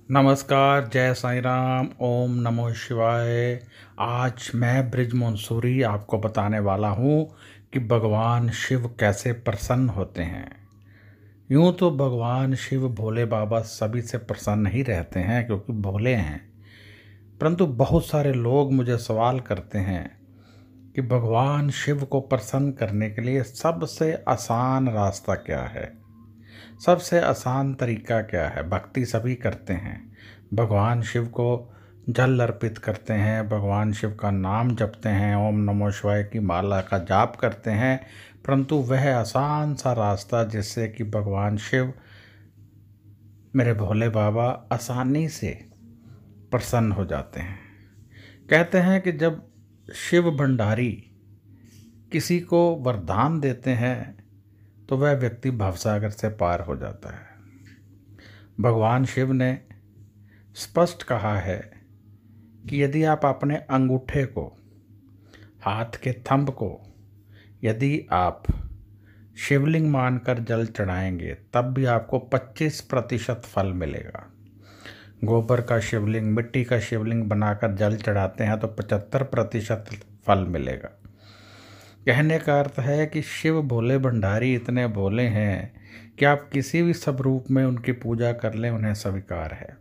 नमस्कार, जय साईं राम, ओम नमो शिवाय। आज मैं ब्रिज मंसूरी आपको बताने वाला हूँ कि भगवान शिव कैसे प्रसन्न होते हैं। यूँ तो भगवान शिव भोले बाबा सभी से प्रसन्न ही रहते हैं क्योंकि भोले हैं, परंतु बहुत सारे लोग मुझे सवाल करते हैं कि भगवान शिव को प्रसन्न करने के लिए सबसे आसान रास्ता क्या है, सबसे आसान तरीका क्या है। भक्ति सभी करते हैं, भगवान शिव को जल अर्पित करते हैं, भगवान शिव का नाम जपते हैं, ओम नमो शिवाय की माला का जाप करते हैं, परंतु वह आसान सा रास्ता जिससे कि भगवान शिव मेरे भोले बाबा आसानी से प्रसन्न हो जाते हैं। कहते हैं कि जब शिव भंडारी किसी को वरदान देते हैं तो वह व्यक्ति भवसागर से पार हो जाता है। भगवान शिव ने स्पष्ट कहा है कि यदि आप अपने अंगूठे को, हाथ के थंब को यदि आप शिवलिंग मानकर जल चढ़ाएंगे तब भी आपको 25% फल मिलेगा। गोबर का शिवलिंग, मिट्टी का शिवलिंग बनाकर जल चढ़ाते हैं तो 75% फल मिलेगा। कहने का अर्थ है कि शिव भोले भंडारी इतने भोले हैं कि आप किसी भी स्वरूप में उनकी पूजा कर लें, उन्हें स्वीकार है।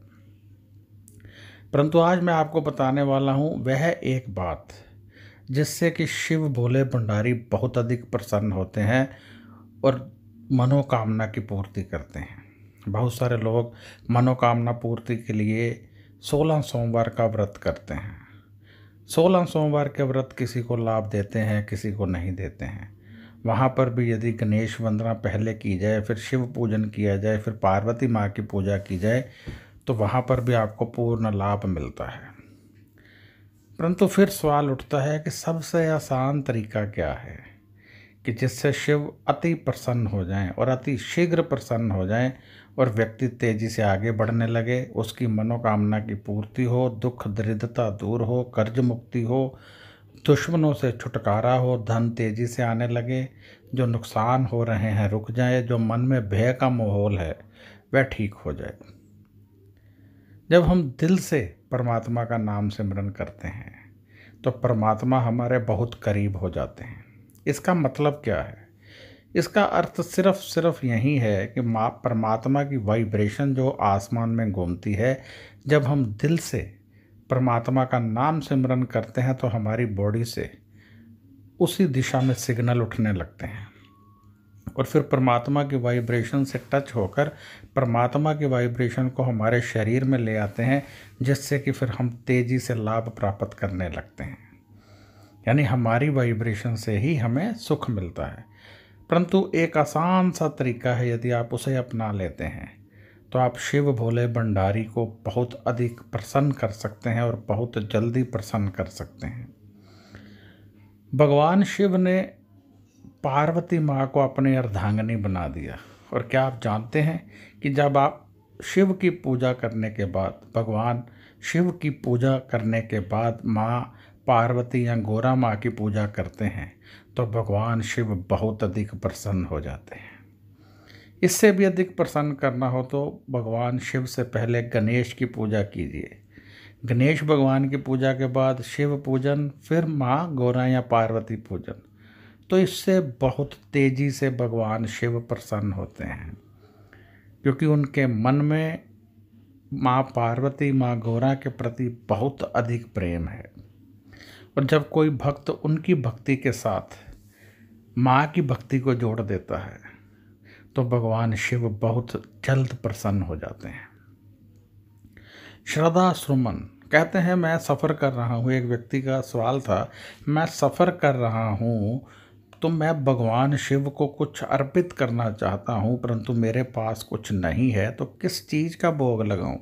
परंतु आज मैं आपको बताने वाला हूँ वह एक बात जिससे कि शिव भोले भंडारी बहुत अधिक प्रसन्न होते हैं और मनोकामना की पूर्ति करते हैं। बहुत सारे लोग मनोकामना पूर्ति के लिए 16 सोमवार का व्रत करते हैं। 16 सोमवार के व्रत किसी को लाभ देते हैं, किसी को नहीं देते हैं। वहाँ पर भी यदि गणेश वंदना पहले की जाए, फिर शिव पूजन किया जाए, फिर पार्वती माँ की पूजा की जाए तो वहाँ पर भी आपको पूर्ण लाभ मिलता है। परंतु फिर सवाल उठता है कि सबसे आसान तरीका क्या है कि जिससे शिव अति प्रसन्न हो जाएं और अति शीघ्र प्रसन्न हो जाएं और व्यक्ति तेजी से आगे बढ़ने लगे, उसकी मनोकामना की पूर्ति हो, दुख दरिद्रता दूर हो, कर्ज मुक्ति हो, दुश्मनों से छुटकारा हो, धन तेजी से आने लगे, जो नुकसान हो रहे हैं रुक जाए, जो मन में भय का माहौल है वह ठीक हो जाए। जब हम दिल से परमात्मा का नाम सिमरन करते हैं तो परमात्मा हमारे बहुत करीब हो जाते हैं। इसका मतलब क्या है? इसका अर्थ सिर्फ यही है कि माँ परमात्मा की वाइब्रेशन जो आसमान में घूमती है, जब हम दिल से परमात्मा का नाम सिमरन करते हैं तो हमारी बॉडी से उसी दिशा में सिग्नल उठने लगते हैं और फिर परमात्मा की वाइब्रेशन से टच होकर परमात्मा की वाइब्रेशन को हमारे शरीर में ले आते हैं, जिससे कि फिर हम तेज़ी से लाभ प्राप्त करने लगते हैं। यानी हमारी वाइब्रेशन से ही हमें सुख मिलता है। परंतु एक आसान सा तरीका है, यदि आप उसे अपना लेते हैं तो आप शिव भोले भंडारी को बहुत अधिक प्रसन्न कर सकते हैं और बहुत जल्दी प्रसन्न कर सकते हैं। भगवान शिव ने पार्वती माँ को अपनी अर्धांगिनी बना दिया। और क्या आप जानते हैं कि जब आप शिव की पूजा करने के बाद, भगवान शिव की पूजा करने के बाद माँ पार्वती या गोरा माँ की पूजा करते हैं तो भगवान शिव बहुत अधिक प्रसन्न हो जाते हैं। इससे भी अधिक प्रसन्न करना हो तो भगवान शिव से पहले गणेश की पूजा कीजिए। गणेश भगवान की पूजा के बाद शिव पूजन, फिर माँ गोरा या पार्वती पूजन, तो इससे बहुत तेज़ी से भगवान शिव प्रसन्न होते हैं क्योंकि उनके मन में माँ पार्वती, माँ गौरा के प्रति बहुत अधिक प्रेम है। और जब कोई भक्त उनकी भक्ति के साथ माँ की भक्ति को जोड़ देता है तो भगवान शिव बहुत जल्द प्रसन्न हो जाते हैं। श्रद्धा सुमन कहते हैं, मैं सफ़र कर रहा हूँ। एक व्यक्ति का सवाल था, मैं सफ़र कर रहा हूँ तो मैं भगवान शिव को कुछ अर्पित करना चाहता हूँ, परंतु मेरे पास कुछ नहीं है, तो किस चीज़ का भोग लगाऊं?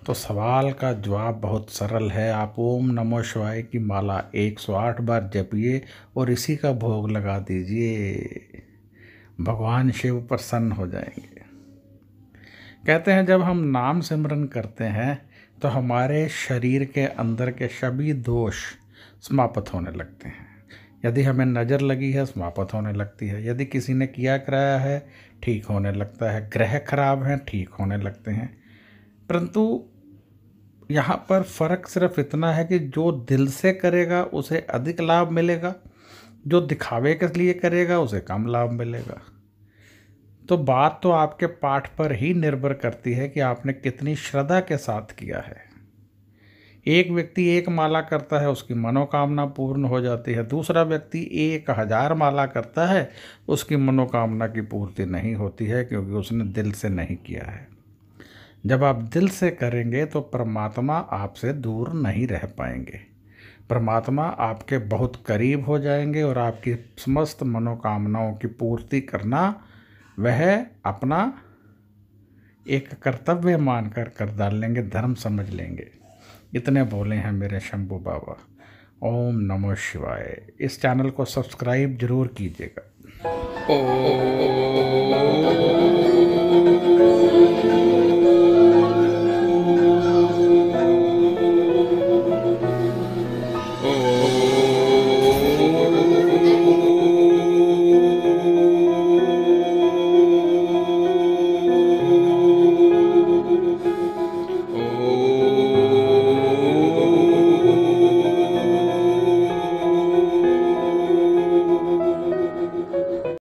तो सवाल का जवाब बहुत सरल है। आप ओम नमो शिवाय की माला 108 बार जपिए और इसी का भोग लगा दीजिए। भगवान शिव प्रसन्न हो जाएंगे। कहते हैं जब हम नाम सिमरन करते हैं तो हमारे शरीर के अंदर के सभी दोष समाप्त होने लगते हैं। यदि हमें नज़र लगी है, समाप्त होने लगती है। यदि किसी ने किया कराया है, ठीक होने लगता है। ग्रह खराब हैं, ठीक होने लगते हैं। परंतु यहाँ पर फ़र्क सिर्फ इतना है कि जो दिल से करेगा उसे अधिक लाभ मिलेगा, जो दिखावे के लिए करेगा उसे कम लाभ मिलेगा। तो बात तो आपके पाठ पर ही निर्भर करती है कि आपने कितनी श्रद्धा के साथ किया है। एक व्यक्ति 1 माला करता है, उसकी मनोकामना पूर्ण हो जाती है। दूसरा व्यक्ति 1000 माला करता है, उसकी मनोकामना की पूर्ति नहीं होती है, क्योंकि उसने दिल से नहीं किया है। जब आप दिल से करेंगे तो परमात्मा आपसे दूर नहीं रह पाएंगे। परमात्मा आपके बहुत करीब हो जाएंगे और आपकी समस्त मनोकामनाओं की पूर्ति करना वह अपना एक कर्तव्य मानकर कर डालेंगे, धर्म समझ लेंगे। इतने बोले हैं मेरे शंभू बाबा। ओम नमो शिवाय। इस चैनल को सब्सक्राइब जरूर कीजिएगा।